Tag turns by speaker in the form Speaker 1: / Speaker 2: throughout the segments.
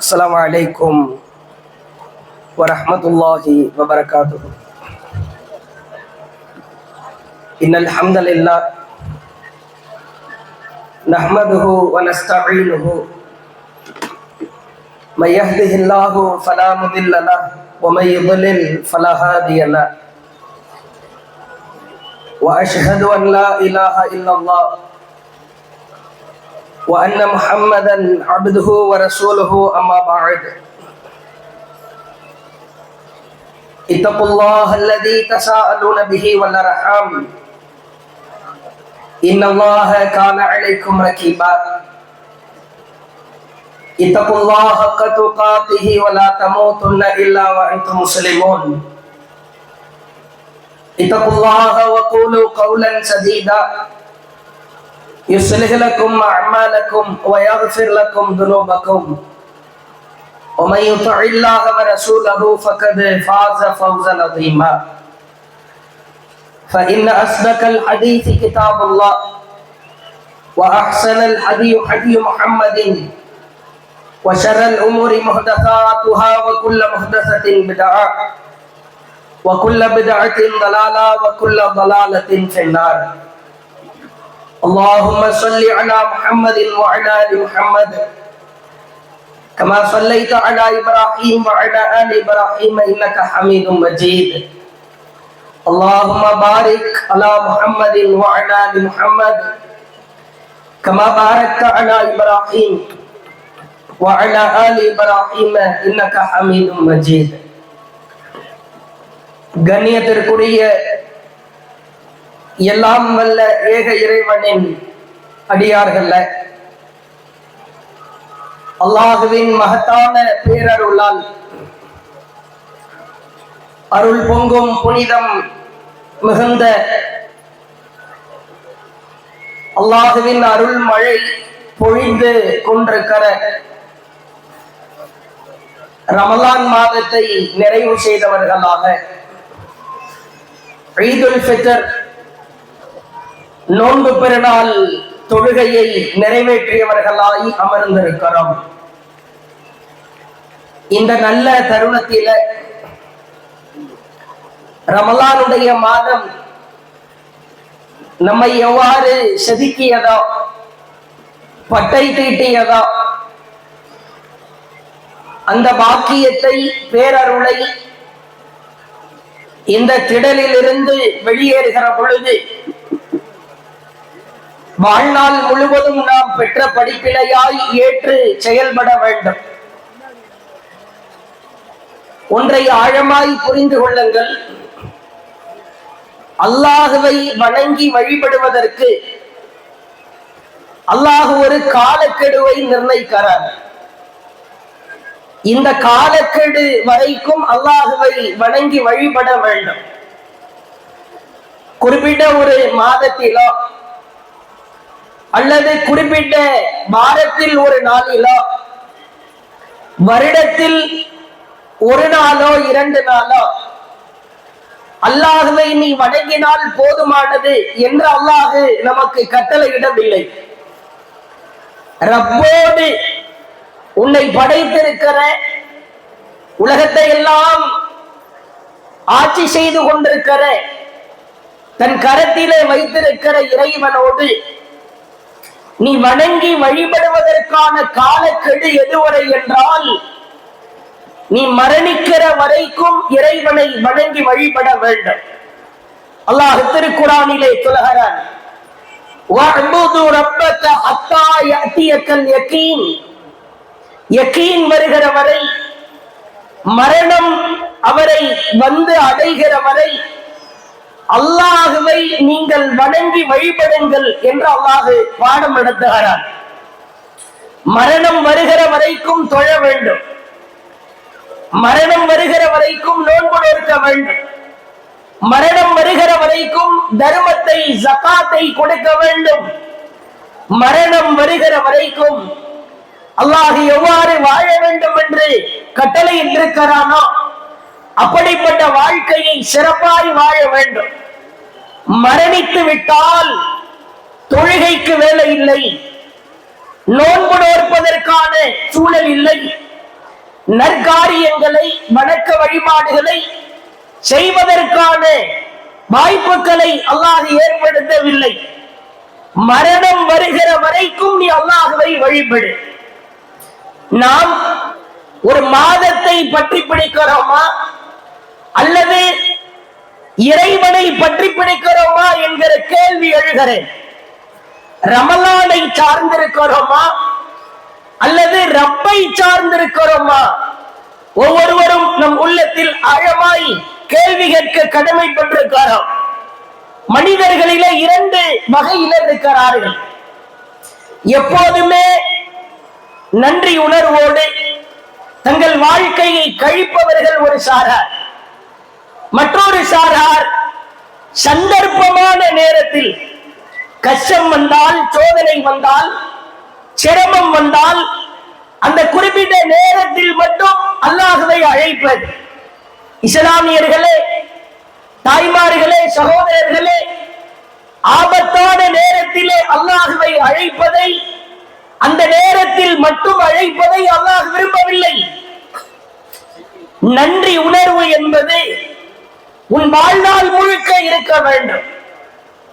Speaker 1: السلام عليكم ورحمة الله وبركاته. إن الحمد لله نحمده ونستعينه من يهده الله فلا مضل له ومن يضلل فلا هادي له وأشهد أن لا إله إلا الله وأن محمدا عبده ورسوله أما بعد اتقوا الله الذي تساءلون به والأرحام إن الله كان عليكم رقيبا اتقوا الله حق تقاته ولا تموتن إلا وأنتم مسلمون اتقوا الله وقولوا قولا سديدا يصلح لكم أعمالكم ويغفر لكم ذنوبكم ومن يطع الله ورسوله فقد فاز فوزا عظيما فإن أصدق الحديث كتاب الله وأحسن الحديث حديث محمد وشر الأمور محدثاتها وكل محدثة بدعة وكل بدعة ضلالة وكل ضلالة في النار. اللهم صل على محمد وعلى آل محمد كما صليت على إبراهيم وعلى آل إبراهيم إنك حميد مجيد. اللهم بارك على محمد وعلى آل محمد كما باركت على إبراهيم وعلى آل إبراهيم إنك حميد مجيد. கண்ணியத்திற்குரிய எல்லாம் வல்ல ஏக இறைவனின் அடியார்கள அல்லாஹுவின் மகத்தான பேரருளால் அருள் பொங்கும் புனிதம் மிகுந்த அல்லாஹுவின் அருள் மழை பொழிந்து கொண்டிருக்கிற ரமலான் மாதத்தை நிறைவு செய்தவர்களாக ஈதுல் ஃபித்ர் நோன்பு பெருநாள் தொழுகையை நிறைவேற்றியவர்களாய் அமர்ந்திருக்கிறோம். இந்த நல்ல தருணத்தில ரமலானுடைய மாதம் நம்மை எவ்வாறு செதுக்கியதோ பட்டை தீட்டியதோ அந்த பாக்கியத்தை பேரருளை இந்த திடலில் இருந்து வெளியேறுகிற பொழுது வாழ்நாள் முழுவதும் நாம் பெற்ற படிப்பினையாய் ஏற்று செயல்பட வேண்டும். ஒன்றை ஆழமாய் புரிந்து கொள்ளுங்கள். அல்லாஹுவை வணங்கி வழிபடுவதற்கு அல்லாஹ் ஒரு காலக்கெடுவை நிர்ணயிக்கிறார். இந்த காலக்கெடு வரைக்கும் அல்லாஹுவை வணங்கி வழிபட வேண்டும். குறிப்பிட்ட ஒரு மாதத்திலோ அல்லது குறிப்பிட்ட வாரத்தில் ஒரு நாளிலோ வருடத்தில் ஒரு நாளோ 2 நாளோ அல்லாஹுவை நீ வணங்கினால் போதுமானது என்று அல்லாஹு நமக்கு கட்டளையிடவில்லை. ரப்போடு உன்னை படைத்திருக்கிற உலகத்தை எல்லாம் ஆட்சி செய்து கொண்டிருக்கிற தன் கரத்திலே வைத்திருக்கிற இறைவனோடு நீ வணங்கி வழிபடுவதற்கான காலக்கெடு எதுவரை என்றால் நீ மரணிக்கிற வரைக்கும் இறைவனை வணங்கி வழிபட வேண்டும். அல்லாஹ் திருக்குர்ஆனிலே சொல்கிறான், வஅ்புது ரப்பக ஹத்தா யஅதியக்கல் யகீன். யகீன் வருகிற வரை, மரணம் அவரை வந்து அடைகிற வரை அல்லாஹுவை நீங்கள் வணங்கி வழிபடுங்கள் என்று அல்லாஹ் பாடம் நடத்துகிறார். மரணம் வருகிற வரைக்கும் தொழ வேண்டும், மரணம் வருகிற வரைக்கும் நோன்பு நோக்க வேண்டும், மரணம் வருகிற வரைக்கும் தர்மத்தை ஜகாத்தை கொடுக்க வேண்டும். மரணம் வருகிற வரைக்கும் அல்லாஹ் எவ்வாறு வாழ வேண்டும் என்று கட்டளை இருக்கிறானோ அப்படிப்பட்ட வாழ்க்கையை சிறப்பாய் வாழ வேண்டும். மரணித்து விட்டால் தொழுகைக்கு வேலை இல்லை, நோன்பு நோற்பதற்கான சூழல் இல்லை, நற்காரியங்களை வணக்க வழிபாடுகளை செய்வதற்கான வாய்ப்புகளை அல்லாஹ் ஏற்படுத்தவில்லை. மரணம் வருகிற வரைக்கும் நீ அல்லாஹ்வை வழிபடு. நாம் ஒரு மாதத்தை பற்றி பிடிக்கிறோமா அல்லது இறைவனை பற்றி பிடிக்கிறோமா என்கிற கேள்வி எழுகிறேன். ரமலானை சார்ந்திருக்கிறோமா அல்லது ரப்பை சார்ந்திருக்கிறோமா? ஒவ்வொருவரும் நம் உள்ளத்தில் ஆழமாய் கேள்வி கேட்க கடமைப்பட்டிருக்கிறோம். மனிதர்களிலே இரண்டு வகையினர் இருக்கிறார்கள். எப்போதுமே நன்றி உணர்வோடு தங்கள் வாழ்க்கையை கழிப்பவர்கள் ஒரு சாரார். மற்றொரு சாரார் சந்தர்ப்பமான நேரத்தில் கஷ்டம் வந்தால், சோதனை வந்தால், சிரமம் வந்தால் அந்த குறிப்பிட்ட நேரத்தில் மட்டும் அல்லாஹ்வை அழைப்பது. இஸ்லாமியர்களே, தாய்மார்களே, சகோதரர்களே, ஆபத்தான நேரத்திலே அல்லாஹ்வை அழைப்பதை, அந்த நேரத்தில் மட்டும் அழைப்பதை அல்லாஹ் விரும்பவில்லை. நன்றி உணர்வு என்பது உன் வாழ்நாள் முழுக்க இருக்க வேண்டும்.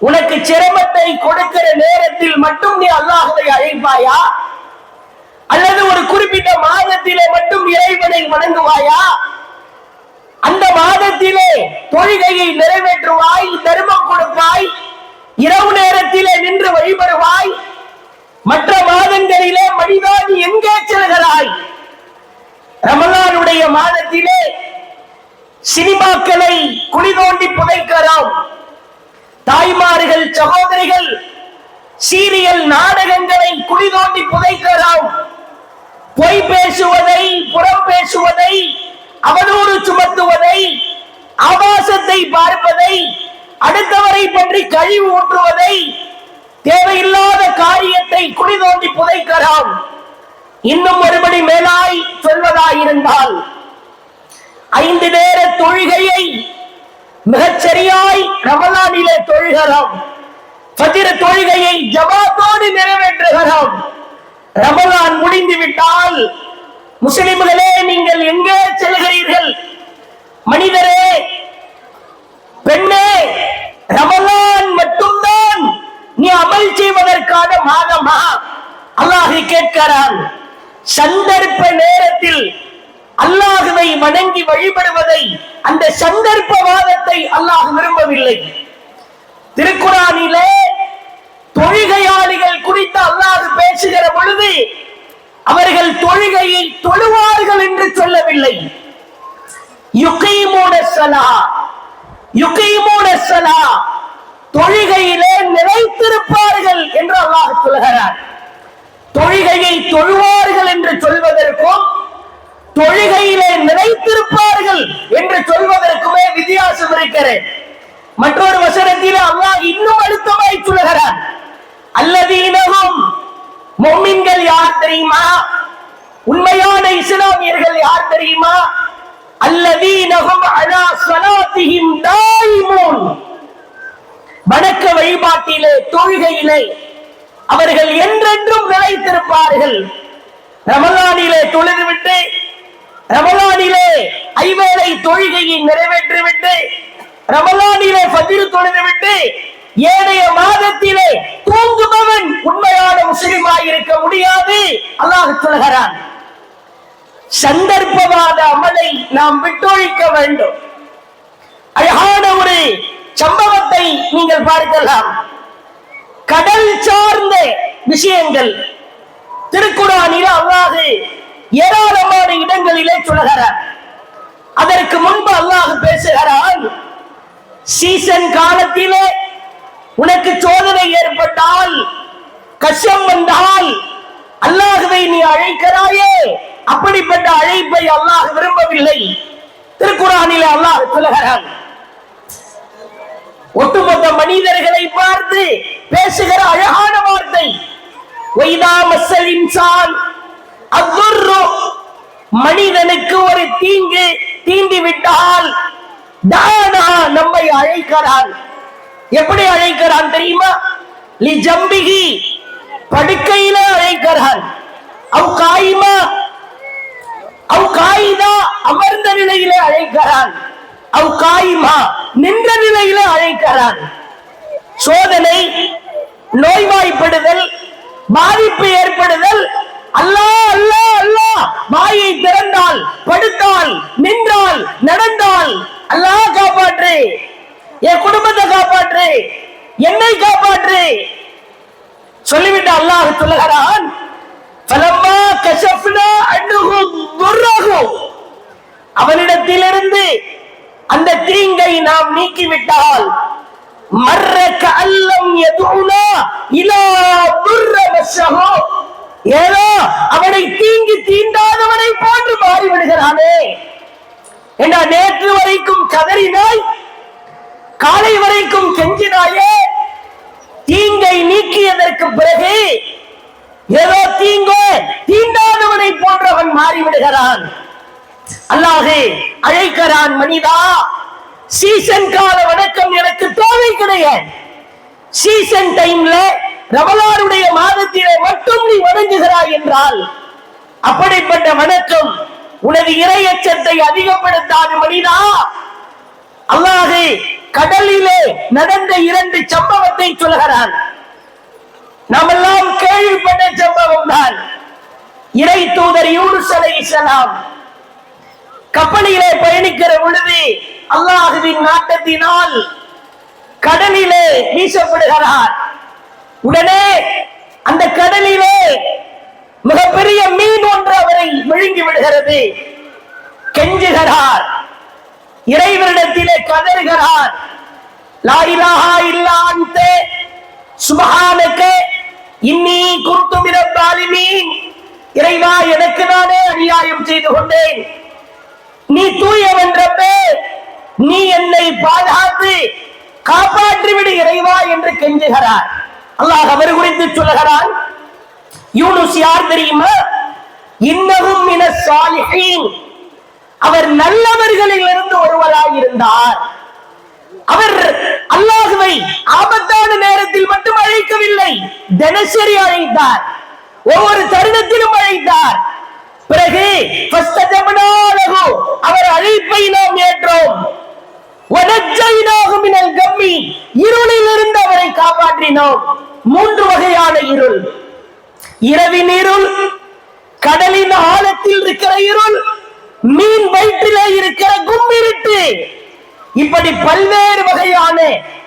Speaker 1: உனக்கு சிரமத்தை கொடுக்கிற நேரத்தில் மட்டும் நீ அல்லாஹ்வை அழைப்பாயா அல்லது ஒரு குறிப்பிட்ட மாதத்திலே மட்டும் இறைவனை வணங்குவாயா? அந்த மாதத்திலே தொழுகையை நிறைவேற்றுவாய், தர்மம் கொடுப்பாய், இரவு நேரத்திலே நின்று வழிபடுவாய். மற்ற மாதங்களிலே மனிதா நீ எங்கே செல்கிறாய்? ரமலானுடைய மாதத்திலே சினிமாக்களை குழி தோண்டி புதைக்கிறோம். தாய்மார்கள், சகோதரிகள் சீரியல் நாடகங்களை குழி தோண்டி புதைக்கிறோம். பொய் பேசுவதை, புறம் பேசுவதை, அவதூறு சுமத்துவதை, ஆபாசத்தை பார்ப்பதை, அடுத்தவரை பற்றி கழிவு ஊற்றுவதை, தேவையில்லாத காரியத்தை குழி தோண்டி புதைக்கிறோம். இன்னும் ஒருபடி மேலாய் சொல்வதாயிருந்தால் 5 நேர தொழுகையை மிகச்சரியாய் ரமலானிலே தொழுகிறோம். ஃபஜ்ர் தொழுகையை ஜமாத்தோடு நிறைவேற்றுகிறோம். ரமலான் முடிந்து விட்டால் முஸ்லிம்களே நீங்கள் எங்கே செல்கிறீர்கள்? மனிதரே, பெண்ணே, ரமலான் மட்டும்தான் நீ அமல் செய்வதற்கான மாதமா? அல்லாஹ் கேட்கிறான். சந்தர்ப்ப நேரத்தில் அல்லாஹ்வை வணங்கி வழிபடுவதை, அந்த சந்தர்ப்பவாதத்தை அல்லாஹ் விரும்பவில்லை. திருக்குரானிலே தொழுகையாளிகள் குறித்து அல்லாஹ் பேசுகிற பொழுது அவர்கள் தொழுகையை தொழுவார்கள் என்று சொல்லவில்லை. யுகீமூன ஸலாத், தொழுகையிலே நிலைத்திருப்பார்கள் என்று அல்லாஹ் சொல்கிறார். தொழுகையை தொழுவார்கள் என்று சொல்வதற்கும் தொழுகையிலே நிலைத்திருப்பார்கள் என்று சொல்வதற்குமே வித்தியாசம் இருக்கிறது. மற்றொரு வசனத்தில் அல்லாஹ் இன்னும் அழுத்தமாய் சொல்கிறார். அல்லதீனஹும், முஃமின்கள் யார் தெரியுமா? உண்மையான இஸ்லாமியர்கள் யார் தெரியுமா? அல்லதீனஹும் அலா ஸலாத்திஹிம் தாயிமூன், வணக்க வழிபாட்டிலே, தொழுகையிலே அவர்கள் என்றென்றும் நிலைத்திருப்பார்கள். ரமலானிலே தொழுதுவிட்டு, ரமலானிலே ஐவேளை தொழுகையை நிறைவேற்றிவிட்டு, ரமலானிலே ஃபஜ்ர் தொழுதுவிட்டு ஏனைய மாதத்திலே தூங்குபவன் உண்மையான முஸ்லிமாய் இருக்க முடியாது. அல்லாஹ் சொல்கிறான். சந்தர்ப்பவாத அமலை நாம் விட்டொழிக்க வேண்டும். அழகான ஒரு சம்பவத்தை நீங்கள் பார்க்கலாம். கடல் சார்ந்த விஷயங்கள் திருக்குரானில் அல்லாஹ் ஏராளமான இடங்களிலே சொல்கிறார். அதற்கு முன்பு அல்லாஹ் பேசுகிறான். சீசன் காலத்திலே உனக்கு சோதனை ஏற்பட்டால், கஷ்டம் வந்தால் அல்லாஹ்வை நீ அழைக்கிறாயே, அப்படிப்பட்ட அழைப்பை அல்லாஹ் விரும்பவில்லை. திருக்குரானிலே அல்லாஹ் சொல்கிறான். ஒட்டுமொத்த மனிதர்களை பார்த்து பேசுகிற அழகான வார்த்தை. வைதா மஸ்ஸல் இன்சான் அத்துர்ரு, மனிதனுக்கு ஒரு தீங்கு தீண்டி விட்டால் தானா, நம்மை அழைக்கிறான். எப்படி அழைக்கிறான் தெரியுமா? லிஜம்பிஹி, படுக்கையில அழைக்கிறான். அவ் காயிமா, அவ் அழைக்கிறான், அவ் காயிமா நின்ற நிலையில அழைக்கிறான். சோதனை, நோய்வாய்ப்படுதல், பாதிப்பு ஏற்படுதல், அல்லாஹ் அல்லாஹ் அல்லாஹ் வாயை திறந்தால், படுத்தால், நின்றால், நடந்தால் அல்லாஹ் காப்பாற்று, என் குடும்பத்தை காப்பாற்று, என்னை காப்பாற்று சொல்லிவிட்டு அல்லாஹ் சொல்லுகிறான், ஃபலம்மா கஷஃப்னா அன்ஹு துர்ரஹு, அவனிடத்திலிருந்து அந்த தீங்கை நாம் நீக்கிவிட்டால், மர்ரக அல்லம் யதுனா இலா துர்ர மஸ்ஸஹு, ஏதோ அவனை தீங்கி தீண்டாதவனை போன்று மாறிவிடுகிறானே. ஏண்டா நேற்று வரைக்கும் கதறினாய், காலை வரைக்கும் கெஞ்சினாயே, தீங்கை நீக்கியதற்கு பிறகு ஏதோ தீண்டாதவனை போன்றவன் மாறிவிடுகிறான். அல்லாஹ் அழைக்கிறான், மனிதா சீசன் கால வணக்கம் எனக்கு தேவை கிடையாது. சீசன் டைம்ல ரமலானுடைய மாதத்திலே மட்டும் நீ வணங்குகிறாய் என்றால் அப்படிப்பட்ட வணக்கம் உனது இறையச்சத்தை அதிகப்படுத்தாது மனிதா. அல்லாஹ் கடலிலே நடந்த 2 சம்பவத்தை சொல்கிறான். நாமெல்லாம் கேள்விப்பட்ட சம்பவம் தான். இறை தூதர் யூனுஸ் அலைஹிஸ்ஸலாம் கப்பலிலே பயணிக்கிற பொழுது அல்லாஹ்வின் நாட்டத்தினால் கடலிலே வீசப்படுகிறார். உடனே அந்த கடலிலே மிகப்பெரிய மீன் ஒன்று அவரை விழுங்கி விடுகிறது. கெஞ்சுகிறார், இறைவனிடத்திலே கதறுகிறார், லா இலாஹா இல்லா அன்த சுப்ஹானக இன்னி குன்து மினல் ஸாலிமீன், இறைவா எனக்கு நானே அநியாயம் செய்து கொண்டேன், நீ தூயவன் ரப்பே, நீ என்னை பாதுகாத்து காப்பாற்றி விடு இறைவா என்று கெஞ்சுகிறார். அல்லாஹ் அவர் குறித்து சொல்லுகிறான், யூனுஸ் யார் தெரியுமா? இன்னஹும் மினஸ் ஸாலிஹீன், அவர் நல்லவர்களில் இருந்து ஒருவராய் இருந்தார். அவர் அல்லாஹ்வை ஆபத்தான நேரத்தில் மட்டும் அழைக்கவில்லை, தினசரி அழைத்தார், ஒவ்வொரு தருணத்திலும் அழைத்தார். பிறகு அவர் அழைப்பை நாம் ஏற்றோம், இருளில் இருந்து அவரை காப்பாற்றினோம். 3 வகையான இருள்: இரவின் இருள், கடலின் ஆழத்தில் இருக்கிற இருள், மீன் வயிற்றிலே இருக்கிற கும்மிருட்டு. இப்படி பல்வேறு வகையான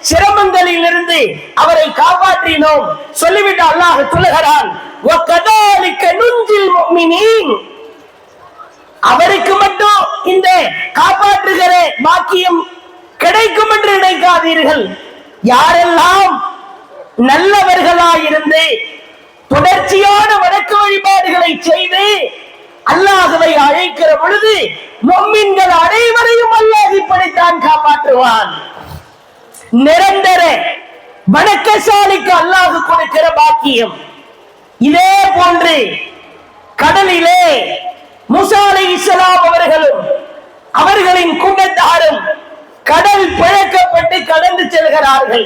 Speaker 1: சிரமங்களில் இருந்து அவரை காப்பாற்றினோம். சொல்லிவிட்டு அல்லாஹ் சொல்லுகிறான், அவருக்கு மட்டும் இந்த காப்பாற்றுகிற பாக்கியம் கிடைக்கும் என்று நினைக்காதீர்கள். யாரெல்லாம் நல்லவர்களாயிருந்து தொடர்ச்சியான வணக்க வழிபாடுகளை செய்து அல்லாஹ்வை அழைக்கிற பொழுது முஃமின்கள் அனைவரையும் அல்லாஹ் இப்படித்தான் காப்பாற்றுவான். நிரந்தர வணக்கசாலிக்கு அல்லாஹ் கொடுக்கிற பாக்கியம். இதே போன்று கடலிலே மூசா அலைஹிஸ்ஸலாம் அவர்களும் அவர்களின் கூட்டத்தாரும் கடல் பிளக்கப்பட்டு கடந்து செல்கிறார்கள்.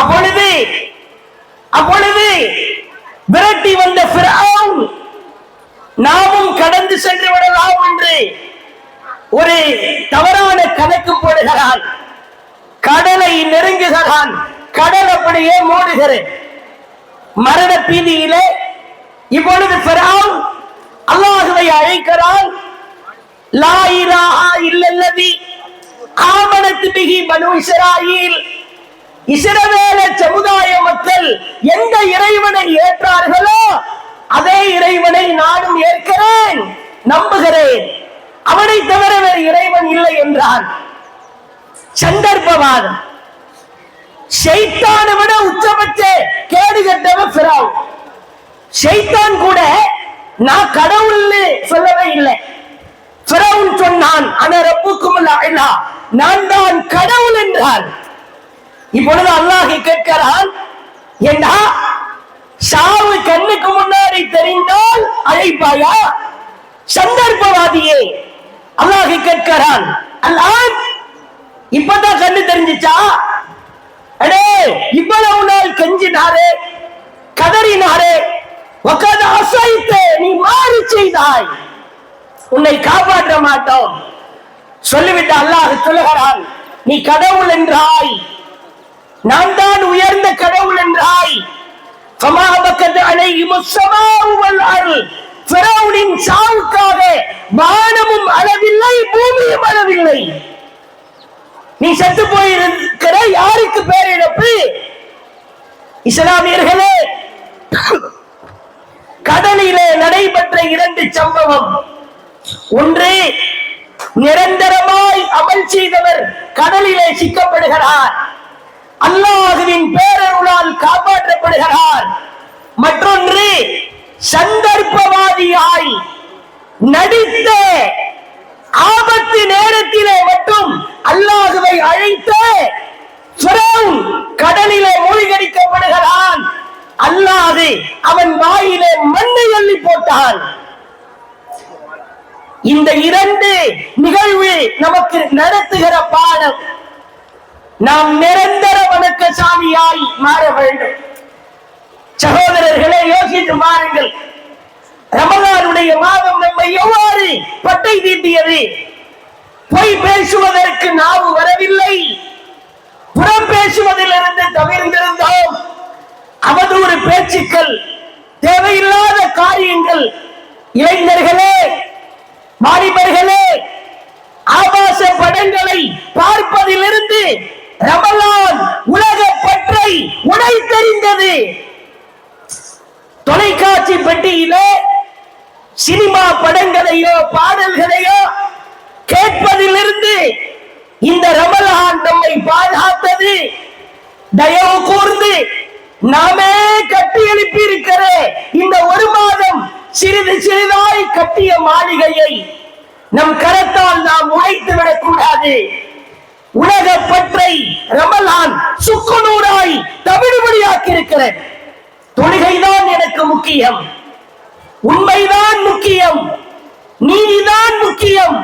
Speaker 1: அப்பொழுது விரட்டி வந்த ஃபிரௌன் நாமும் கடந்து சென்று விடலாம் என்று ஒரு தவறான கணக்கு போடுகிறான். கடலை நெருங்குகிறான், கடல் அப்படியே மூடுகிறது. மரண பீதியிலே இப்பொழுது ஃபிரௌன் அல்லாஹ்வை அழைக்கிறான். லா இலாஹா இல்லல்லதி ஆமனத் பிஹி பனு இஸ்ராயீல், இஸ்ரவேல சமுதாய மக்கள் எந்த இறைவனை ஏற்றார்களோ அதே இறைவனை நானும் ஏற்கிறேன், நம்புகிறேன், அவனை தவிர வேறு இறைவன் இல்லை என்றான். சந்தர்ப்பவாதம். ஷைத்தானை விட உச்சபட்ச கேடு கெட்டவன் ஃபிரௌன். ஷைத்தான் கூட நான் கடவுள்னு சொல்லவே இல்லை. ஃபிரௌன் சொன்னான், அன ரப்புக்குமுல் அலா, நான் தான் கடவுள் என்றான். இப்பொழுது அல்லாஹ் கேட்கிறான், ஏண்டா சாவு கண்ணுக்கு முன்னாடி தெரிந்தால் அழைப்பாயா? சந்தர்ப்பவாதியே. அல்லாஹ் கேட்கிறான், அல்லாஹ் இப்பதான் கண்ணு தெரிஞ்சிச்சா? அடே இவ்வளவு நாள் கெஞ்சினாரே, கதறினாரே, நீ மாறி செய்தாய், உன்னை காப்பாற்ற மாட்டோம். சொல்லிவிட்டு அல்லாஹ் சொல்லுகிறான், நீ கடவுள் என்றாய், நான் தான் உயர்ந்த கடவுள் என்றாய். சாவுக்காக வானமும் அளவில்லை, பூமியும் அளவில்லை. நீ செத்து போயிருக்கிற யாருக்கு பேரிழப்பு? இஸ்லாமியர்களே, கடலிலே நடைபெற்ற 2 சம்பவம். ஒன்று, நிரந்தரமாய் அமல் செய்தவர் கடலிலே சிக்கப்படுகிறார், அல்லாஹ்வின் பேரருளால் காப்பாற்றப்படுகிறார். மற்றொன்று, சந்தர்ப்பவாதியாய் நடித்த ஆபத்து நேரத்திலே மட்டும் அல்லாஹ்வை அழைத்த ஃபிரௌன் கடலிலே மூழ்கடிக்கப்படுகிறான். அல்லாஹ் அவன் வாயிலே மண்ணை அள்ளி போட்டான். இந்த 2 நிகழ்வு நமக்கு நடத்துகிற பாடம், நாம் நிரந்தர வணக்கசாலியாய் மாற வேண்டும். சகோதரர்களே, யோசித்து பாருங்கள், ரமலானுடைய மாதம் நம்மை எவ்வாறு பட்டை தீட்டியது. பொய் பேசுவதற்கு நாவு வரவில்லை, புறம் பேசுவதிலிருந்து தவிர்த்திருந்தோம். அவதூறு பேச்சுக்கள், தேவையில்லாத காரியங்கள். இளைஞர்களே, வாலிபர்களே, ஆபாச படங்களை பார்ப்பதிலிருந்து ரமலான் உலக பற்றை உடைத்தெறிந்தது. தொலைக்காட்சி பெட்டியிலே சினிமா படங்களையோ பாடல்களையோ கேட்பதிலிருந்து இந்த ரமலான் நம்மை பாதுகாத்தது. தயவு கூர்ந்து நாமே கட்டி எழுப்பி இருக்கிற இந்த 1 மாதம் சிறிது சிறிதாய் கட்டிய மாளிகையை நம் கரத்தால் நாம் உடைத்து விடக்கூடாது. உலக பற்றை ரமலான் சுக்குநூறாய் தவிடுபடியாக்கி இருக்கிறேன். தொழுகைதான் எனக்கு முக்கியம், உண்மைதான் முக்கியம், நீதிதான் முக்கியம்,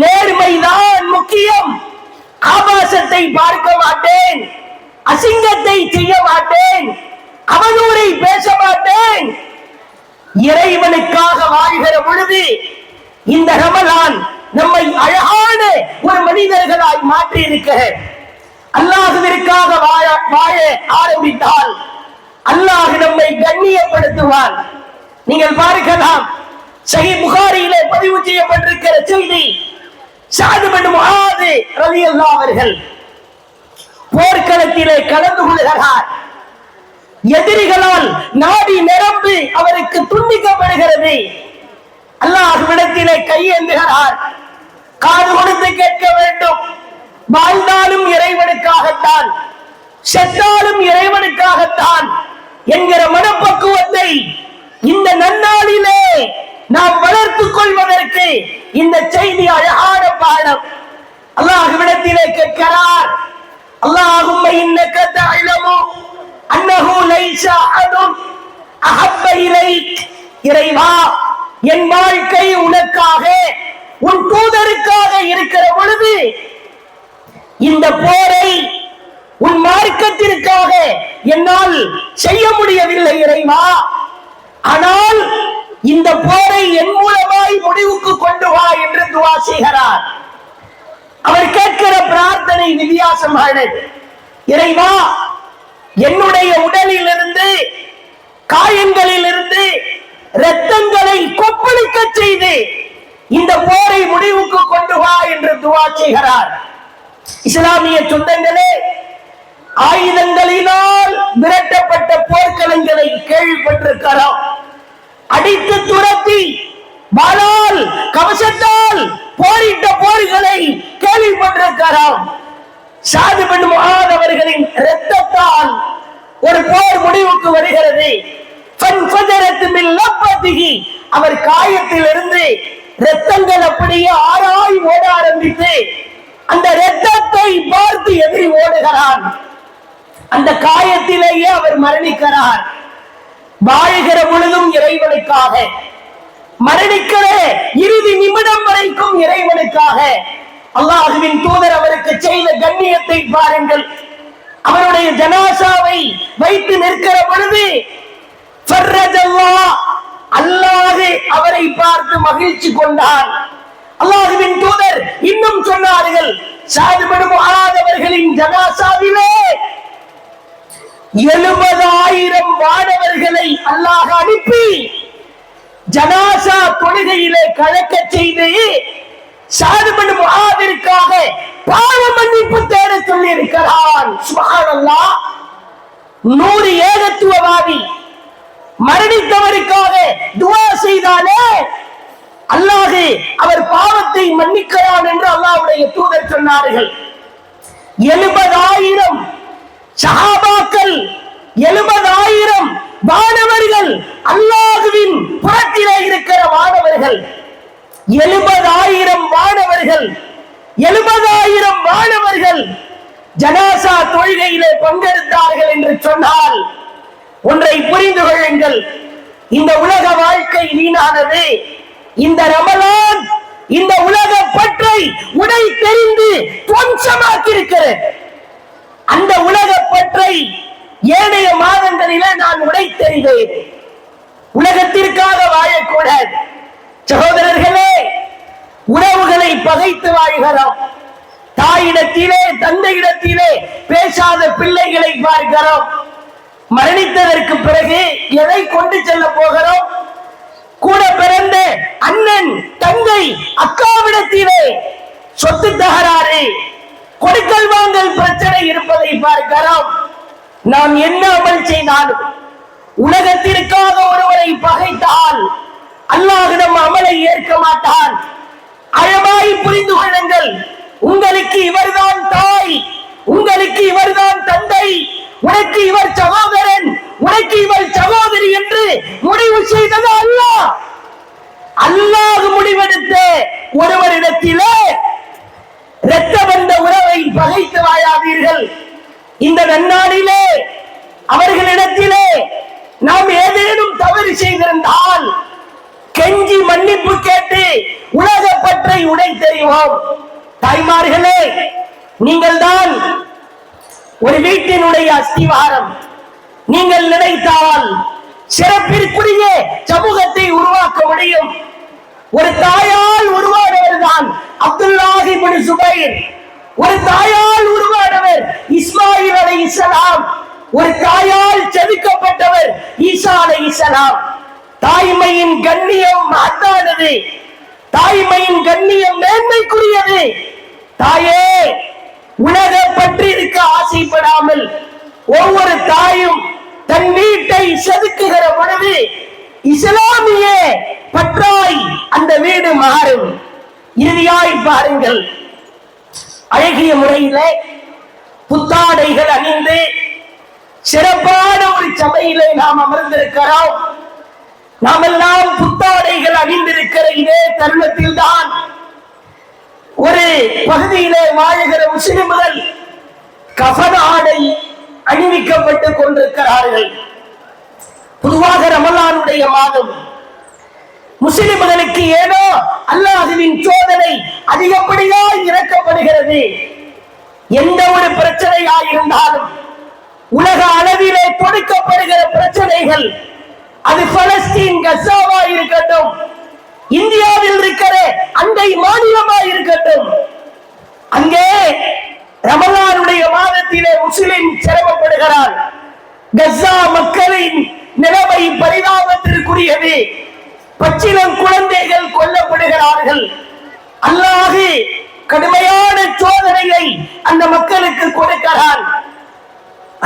Speaker 1: நேர்மைதான் முக்கியம். ஆபாசத்தை பார்க்க மாட்டேன், அசிங்கத்தை செய்ய மாட்டேன், அவதூறை பேச மாட்டேன். இறைவனுக்காக வாழ்கிற பொழுது இந்த ரமலான் நம்மை அழகான ஒரு மனிதர்களாய் மாற்றி இருக்கிற. அல்லாஹ்விற்காக வாழ ஆரம்பித்தால் அல்லாஹ் நம்மை கண்ணியப்படுத்துவான். நீங்கள் பார்க்கலாம், சஹீஹ் புகாரியிலே பதிவு செய்யப்பட்டிருக்கிற செய்தி, ஸஅத் பின் முஆத் ரலியல்லாஹு அவர்கள் போர்க்களத்திலே கலந்து கொள்கிறார். எதிரிகளால் நாடி நிரம்பி அவருக்கு துண்டிக்கப்படுகிறது. அல்லாஹ்விடத்திலே கையேந்துகிறார். காது கொடுத்து கேட்க வேண்டும், வாழ்ந்தாலும் இறைவனுக்காகத்தான், செத்தாலும் இறைவனுக்காகத்தான் என்கிற மனப்பக்குவத்தை இந்த நன்னாளிலே நாம் வளர்த்துக் கொள்வதற்கு இந்த செய்தி அழகான பாடம். அல்லாஹ்விடத்திலே கேட்கிறார், அல்லாஹும்ம இன்னக தஅலமு அன்னஹு லைஸ அஹதுன் அஹப்ப இலைக். இறைவா, என் வாழ்க்கை உனக்காக, உன் தூதருக்காக இருக்கிற பொழுது இந்த போரை உன் மார்க்கத்திற்காக என்னால் செய்ய முடியவில்லை இறைவா. ஆனால் இந்த போரை என் மூலமாய் முடிவுக்கு கொண்டு வா என்று துஆ செய்கிறார். அவர் கேட்கிற பிரார்த்தனை வித்தியாசமானது. இறைவா, என்னுடைய உடலில் இருந்து, காயங்களில் இருந்து இரத்தங்களை கொப்பளிக்க செய்து இந்த போரை முடிவுக்கு கொண்டு வா என்று துஆ செய்கிறார். இஸ்லாமிய சொந்தங்களே, ஆயுதங்களினால் விரட்டப்பட்ட போர்க்களங்களை கேள்விப்பட்டிருக்கிறோம். அடித்து துரத்தி வாளால் கவசத்தால் போரிட்ட போர்களை கேள்விப்பட்டிருக்கிறோம். ஸஅத் பின் முஆத் அவர்களின் இரத்தத்தால் ஒரு போர் முடிவுக்கு வருகிறது. ஃபன்ஃபஜரத் மின் லப்பதிஹி, அவர் காயத்திலிருந்து இரத்தங்கள் அப்படியே ஆறாய் ஓட ஆரம்பித்து அந்த இரத்தத்தை பார்த்து எதிரி ஓடுகிறான். அந்த காயத்திலேயே அவர் மரணிக்கிறார். வாழ்கிற பொழுதும் இறைவனுக்காக, மரணிக்கிற இறுதி நிமிடம் வரைக்கும் இறைவனுக்காக. அல்லாஹ்வின் தூதர் அவருக்கு செய்த கண்ணியத்தை பாருங்கள். அவருடைய ஜனாசாவை வைத்து நிற்கிற பொழுது அல்லாஹ் அவரை பார்த்து மகிழ்ச்சி கொண்டான். அல்லாஹ்வின் தூதர் இன்னும் சொன்னார்கள், ஸஅத் இப்னு முஆத் அவர்களின் ஜனாசாவிலே 70,000 மாணவர்களை அல்லாஹ் அனுப்பி ஜனாசா தொழுகையிலே கலக்க செய்து ஸஅத் இப்னு முஆதிற்காக பாவ மன்னிப்பு தேட சொல்லி இருக்கிறான். சுப்ஹானல்லாஹ். 100 ஏகத்துவவாதி மரணித்தவருக்காக துஆ செய்தாலே அல்லாஹ் அவர் பாவத்தை மன்னிக்கிறான் என்று அல்லாஹ்வுடைய தூதர் சொன்னார்கள். 70,000 சஹாபாக்கள், 70,000 வானவர்கள், அல்லாஹ்வின் புறத்திலே இருக்கிற வானவர்கள், 70,000 வானவர்கள், 70,000 வானவர்கள் ஜனாசா தொழுகையிலே பங்கெடுத்தார்கள் என்று சொன்னால் ஒன்றை புரிந்து கொள்ளுங்கள். இந்த உலக வாழ்க்கை வீணானது. இந்த ரமலான் இந்த உலக பற்றை உடை தெரிந்து துவம்சமாக்கி இருக்கிறது. அந்த உலக பற்றை ஏனைய மாதங்களிலே நான் உடை தெரிவேன். உலகத்திற்காக வாழக்கூடாது. சகோதரர்களே, உறவுகளை பகைத்து வாழ்கிறோம். தாயிடத்திலே தந்தையிடத்திலே பேசாத பிள்ளைகளை பார்க்கிறோம். மரணித்ததற்கு பிறகு எதை கொண்டு செல்ல போகிறோம்? கூட பிறந்த அண்ணன் தங்கை அக்காவிடத்திலே சொத்து தகராறு, கொடுக்கல் வாங்கல் பிரச்சனை இருப்பதை பார்க்கிறோம். நாம் என்ன அமல் செய்தாலும் உலகத்திற்காக ஒருவரை பகைத்தால் அல்லாஹ் நம் அமலை ஏற்க மாட்டான். அழகாய் புரிந்து கொள்ளுங்கள். உங்களுக்கு இவர்தான் தாய், உங்களுக்கு இவர்தான் தந்தை, உனக்கு இவர் சகோதரன், உனக்கு இவர் சகோதரி என்று முடிவு செய்தது அல்லாஹ். அல்லாஹ் முடிவெடுத்த ஒருவரிடத்திலே இரத்த பந்த உறவை பகைத்து வாழாதீர்கள். இந்த நன்னாளிலே அவர்களிடத்திலே நாம் ஏதேனும் தவறு செய்திருந்தால் கெஞ்சி மன்னிப்பு கேட்டு உலக பற்றை உடை தெரிவோம். தாய்மார்களே, நீங்கள் தான் ஒரு வீட்டினுடைய அஸ்திவாரம். நீங்கள் நினைத்தால் சிறப்பிற்குரிய சமூகத்தை உருவாக்க முடியும். ஒரு தாயால் உருவானவர் தான் அப்துல்லாஹ் இப்னு சுபைர். ஒரு தாயால் உருவானவர் இஸ்மாயில் அலைஹிஸ்ஸலாம். ஒரு தாயால் செதுக்கப்பட்டவர் ஈசா அலைஹிஸ்ஸலாம். தாய்மையின் கண்ணியம் மகத்தானது. தாய்மையின் கண்ணியம் மேன்மைக்குரியது. தாயே, உலக பற்றி இருக்க ஆசைப்படாமல் ஒவ்வொரு தாயும் தன் வீட்டை செதுக்குகிற பொழுது இஸ்லாமிய பற்றாய் அந்த வீடு மாறும். இறுதியாய் பாருங்கள், அழகிய முறையிலே புத்தாடைகள் அணிந்து சிறப்பான ஒரு சபையிலே நாம் அமர்ந்திருக்கிறோம். நாம் எல்லாம் புத்தாடைகள் அணிந்திருக்கிற இதே தருணத்தில் தான் ஒரு பகுதியிலே வாழுகிற முஸ்லிம்கள் கஃன் ஆடை அணிவிக்கப்பட்டுக் கொண்டிருக்கிறார்கள். பொதுவாக ரமலானுடைய மாதம் முஸ்லிம்களுக்கு ஏனோ அல்லாஹ்வின் சோதனை அதிகப்படியாக இறக்கப்படுகிறது. எந்த ஒரு பிரச்சனையாக இருந்தாலும் உலக அளவிலே தொடுக்கப்படுகிற பிரச்சனைகள், அது பலஸ்தீன் கசாவா இருக்கட்டும், இந்தியாவில் இருக்கிற அண்டை மாநிலமா இருக்கட்டும், அங்கே ரமலானுடைய மாதத்திலே முஸ்லிம் சிரமப்படுகிறார். கஸா மக்களின் நிலைமை பரிதாபத்திற்குரியது. பச்சிளம் குழந்தைகள் கொல்லப்படுகிறார்கள். அல்லாஹ் கடுமையான சோதனையை அந்த மக்களுக்கு கொடுக்கிறார்.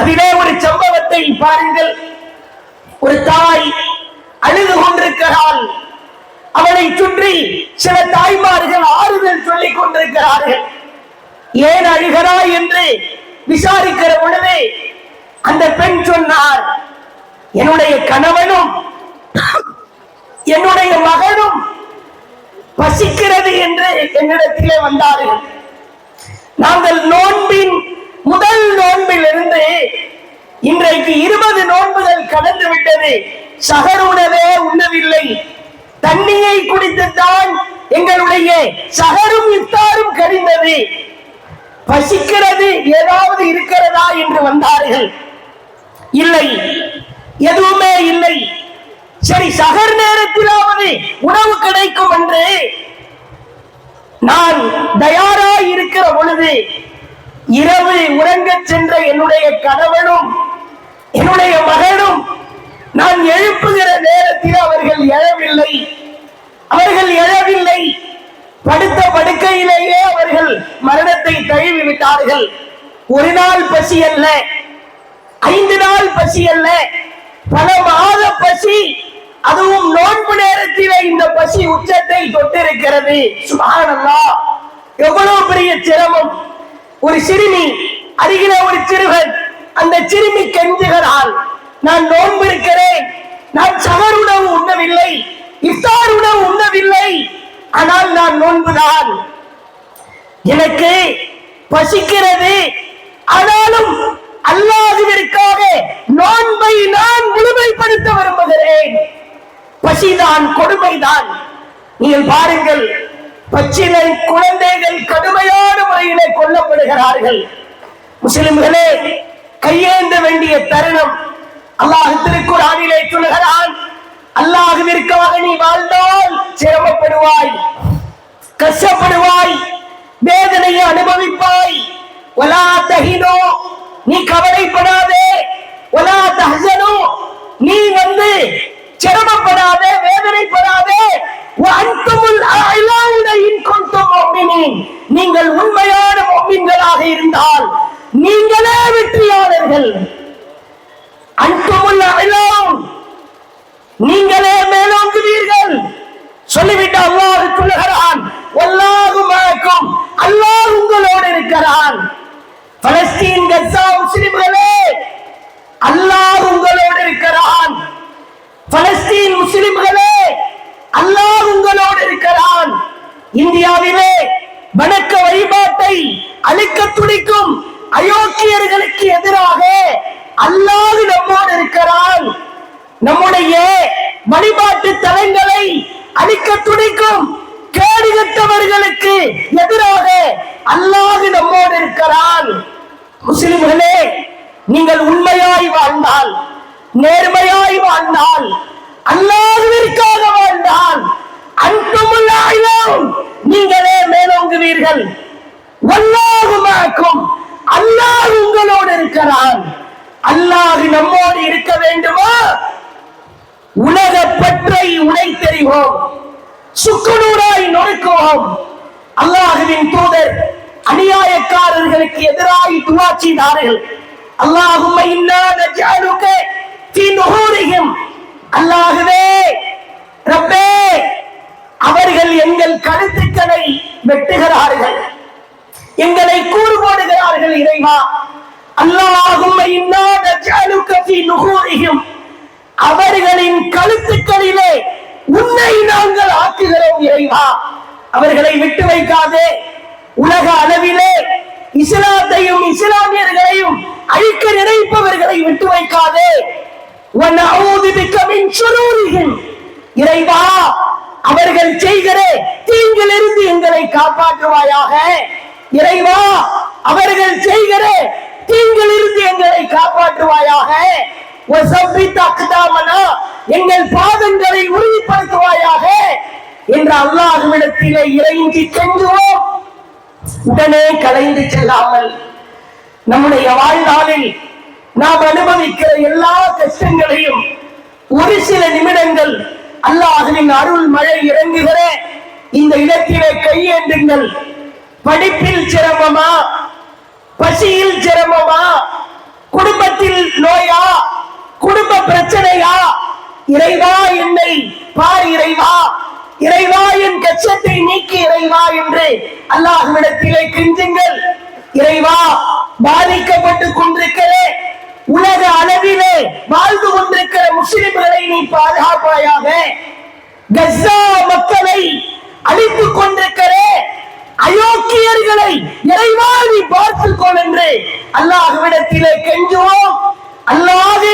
Speaker 1: அதிலே ஒரு சம்பவத்தை பாருங்கள். ஒரு தாய் அழுது கொண்டிருக்கிறாள். அவளை சுற்றி சில தாய்மார்கள் ஆறுதல் சொல்லிக் கொண்டிருக்கிறார்கள். ஏன் அழுகிறாய் என்று விசாரிக்கிற பொழுது அந்த பெண் சொன்னார், என்னுடைய கணவனும் என்னுடைய மகனும் பசிக்கிறது என்று என்னிடத்திலே வந்தார்கள். நாங்கள் நோன்பின் முதல் நோன்பில் இருந்து இன்றைக்கு 20 நோன்புகள் கடந்து விட்டது. சஹர் உணவே உண்ணவில்லை. தண்ணியை குடித்துத்தான் எங்களுடைய சஹரும் இஃப்தாரும் கழிந்தது. பசிக்கிறது, ஏதாவது இருக்கிறதா என்று வந்தார்கள். இல்லை, எதுவுமே இல்லை. சரி, சஹர் நேரத்திலாவது உணவு கிடைக்கும் என்று நான் தயாராய் இருக்கிற பொழுது இரவு உறங்கச் சென்ற என்னுடைய கணவனும் என்னுடைய மகனும் நான் எழுப்புகிற நேரத்தில் அவர்கள் எழவில்லை. படுத்த படுக்கையிலேயே அவர்கள் மரணத்தை தழுவி விட்டார்கள். ஒரு நாள் பசி அல்ல, 5 நாள் பசி அல்ல, பல மாத பசி. அதுவும் நோன்பு நேரத்திலே இந்த பசி உச்சத்தை தொட்டிருக்கிறது. சுப்ஹானல்லாஹ், எவ்வளவு பெரிய சிரமம். ஒரு சிறுமி, அருகில ஒரு சிறுவன், அந்த சிறுமி கெஞ்சுகிறாள், நான் நோன்பு இருக்கிறேன், நான் சகர் உணவு உண்ணவில்லை, இஃப்தார் உணவு உண்ணவில்லை, ஆனால் நான் நோன்புதான், எனக்கு பசிக்கிறது, ஆனாலும் அல்லாஹ்விற்காக நோன்பை நான் முழுமைப்படுத்த விரும்புகிறேன். பசிதான், கொடுமைதான். நீங்கள் பாருங்கள், பச்சிலை குழந்தைகள் கடுமையான முறையிலே கொல்லப்படுகிறார்கள். முஸ்லிம்களே, கையேந்த வேண்டிய தருணம். அல்லாஹ் திருக்குர்ஆனிலே சொல்கிறான், அல்லாஹ்விற்காக நீ வாழ்ந்தால் சிரமப்படுவாய், கஷ்டப்படுவாய், வேதனையை அனுபவிப்பாய். வலா தஹினு, நீ கவலைப்படாதே. வலா தஹ்சனு, நீ சிரமப்படாதே, வேதனைப்படாதே. வஅன்துமுல் அஅலாவுன இன் குன்தும் முஃமினீன், நீங்கள் உண்மையான முஃமின்களாக இருந்தால் நீங்களே வெற்றியாளர்கள். அன்துமுல் அஅலாவுன், நீங்களே மேலோங்குவீர்கள். சொல்லிவிட்டு அல்லாஹ் சொல்லுகிறான், வல்லாஹு மஅக்கும், அல்லாஹ் உங்களோடு இருக்கிறான். பலஸ்தீன், கஸா முஸ்லிம்களே, அல்லாஹ் உங்களோடு இருக்கிறான். பலஸ்தீன் முஸ்லிம்களே, அல்லாஹ் உங்களோடு இருக்கிறான். இந்தியாவிலே வணக்க வழிபாட்டை அழிக்க துடிக்கும் அயோக்கியர்களுக்கு எதிராக அல்லாஹ் நம்மோடு இருக்கிறான். நம்முடைய வழிபாட்டு தலங்களை அழிக்க துடிக்கும் கேடுகட்டவர்களுக்கு எதிராக அல்லாஹ் நம்மோடு இருக்கிறான். முஸ்லிம்களே, நீங்கள் உண்மையாய் வாழ்ந்தால், நேர்மையாய் வாழ்ந்தால், அல்லாஹ்விற்காக வாழ்ந்தால், அன்துமுல் அஅலாவுன், நீங்களே மேலோங்குவீர்கள். வல்லாஹு மஅக்கும், அல்லாஹ் உங்களோடு இருக்கிறான். அல்லாஹ் நம்மோடு இருக்க வேண்டுமா? உலக பற்றை உடைத்தெறிவோம், சுக்குநூறாய் நொறுக்குவோம். அல்லாஹ்வின் தூதர் அநியாயக்காரர்களுக்கு எதிராய் துஆ செய்தார்கள். அல்லாஹும்ம இன்னா நஜஅலுக ஃபீ நுஹூரிஹிம், அல்லாஹ்வே, ரப்பே, அவர்கள் எங்கள் கழுத்துக்களை வெட்டுகிறார்கள், எங்களை கூறு போடுகிறார்கள். இறைவா, அல்லாஹும்ம இன்னா நஜஅலுக ஃபீ நுஹூரிஹிம், அவர்களின் கழுத்துக்களிலே உன்னை நாங்கள் ஆக்குகிறோம். இறைவா, அவர்களை விட்டு வைக்காதே. உலக அளவிலே இஸ்லாத்தையும் இஸ்லாமியர்களையும் அழிக்க நினைப்பவர்களை விட்டு வைக்காதே. வனஊது பிக மின் ஷுரூரிஹிம், இறைவா, அவர்கள் செய்கிற தீங்கிலிருந்து எங்களை காப்பாற்றுவாயாக. இறைவா, அவர்கள் செய்கிற தீங்கிலிருந்து எங்களை காப்பாற்றுவாயாக. வஸப்பித் அக்தாமனா, எங்கள் பாதங்களை உறுதிப்படுத்துவாயாக என்ற அல்லாஹ்விடத்திலே இறைஞ்சி கெஞ்சுவோம். உடனே கலைந்து செல்லாமல் நம்முடைய வாழ்நாளில் நாம் அனுபவிக்கிற எல்லா கஷ்டங்களையும் ஒரு சில நிமிடங்கள் அல்லாஹ்வின் அருள் மழை இறங்குகிற இந்த இடத்திலே கையேந்துங்கள். படிப்பில் சிரமமா, பசியில் சிரமமா, குடும்பத்தில் நோயா, குடும்ப பிரச்சனையா, இறைவா என்னை பார், இறைவா, இறைவா என் கஷ்டத்தை நீக்கி இறைவா என்று அல்லாஹ்விடத்திலே கெஞ்சுங்கள். இறைவா, பாதிக்கப்பட்டு கொண்டிருக்கிற உலக அளவிலே வாழ்ந்து கொண்டிருக்கிற முஸ்லிம்களை நீ பாதுகாப்பாயாக. கஸா மக்களை அழித்துக் கொண்டிருக்கிற அயோக்கியர்களை இறைவா நீ பார்த்துக்கொள் என்று அல்லாஹ்விடத்திலே கெஞ்சுவோம். அல்லாஹ்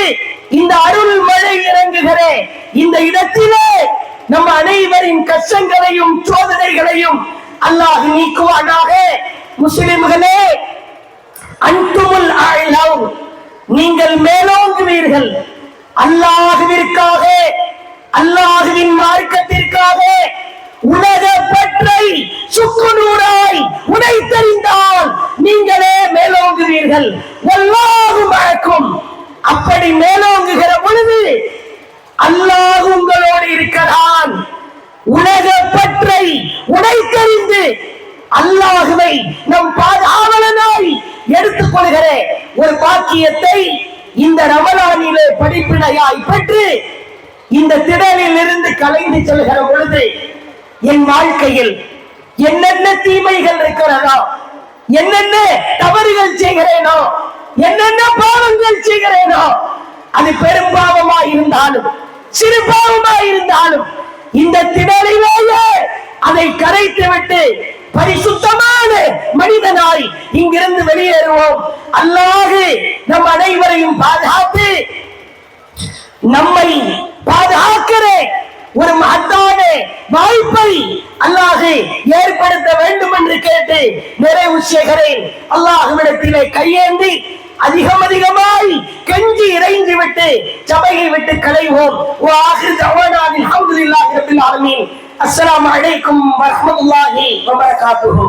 Speaker 1: இந்த அருள் மழை இறங்குகிற இந்த இடத்திலே நம் அனைவரின் கஷ்டங்களையும் சோதனைகளையும் அல்லாஹ் நீக்குவானாக. முஸ்லிம்களே, அன்துமுல் அஅலாவுன், நீங்கள் மேலோங்குவீர்கள். அல்லாஹ்விற்காக, அல்லாஹ்வின் மார்க்கத்திற்காக உலக பற்றை சுக்குநூறாய் உடைத்தறிந்தால் நீங்களே மேலோங்குவீர்கள். வல்லாஹு மஅக்கும். அப்படி மேலோங்குகிற பொழுது அல்லாஹ் உங்களோடு இருக்கிறான். உலக பற்றை உடைத்தறிந்து அல்லாஹுவை நம் பாதுகாவலனாய் எடுத்துக் கொள்கிற ஒரு பாக்கியத்தை இந்த ரமலானிலே படிப்பினையாய் பெற்று இந்த திடலில் இருந்து கலைந்து செல்கிற பொழுது என் வாழ்க்கையில் என்னென்ன தீமைகள் இருக்கிறதோ, என்னென்ன தவறுகள் செய்கிறேனோ, என்னென்ன பாவங்கள் செய்கிறேனோ, அது பெரும் பாவமாய் இருந்தாலும் சிறு பாவமாய் இருந்தாலும் இந்த திடலிலேயே அதை கரைத்து விட்டு பரிசுத்தமான மனிதனாய் இங்கிருந்து வெளியேறுவோம். அல்லாஹ் நம் அனைவரையும் பாதுகாத்து நம்மை பாதுகாக்கிற ஒரு மகத்தான வாய்ப்பை அல்லாஹ் ஏற்படுத்த வேண்டும் என்று கேட்டு நிறைவு செய்கிறேன். அல்லாஹ்விடத்திலே கையேந்தி அதிகமாய் கெஞ்சி இறைஞ்சி விட்டு சபையை விட்டு களைவோம். அஸ்ஸலாமு அலைக்கும் வரஹ்மத்துல்லாஹி வபரகாத்துஹு.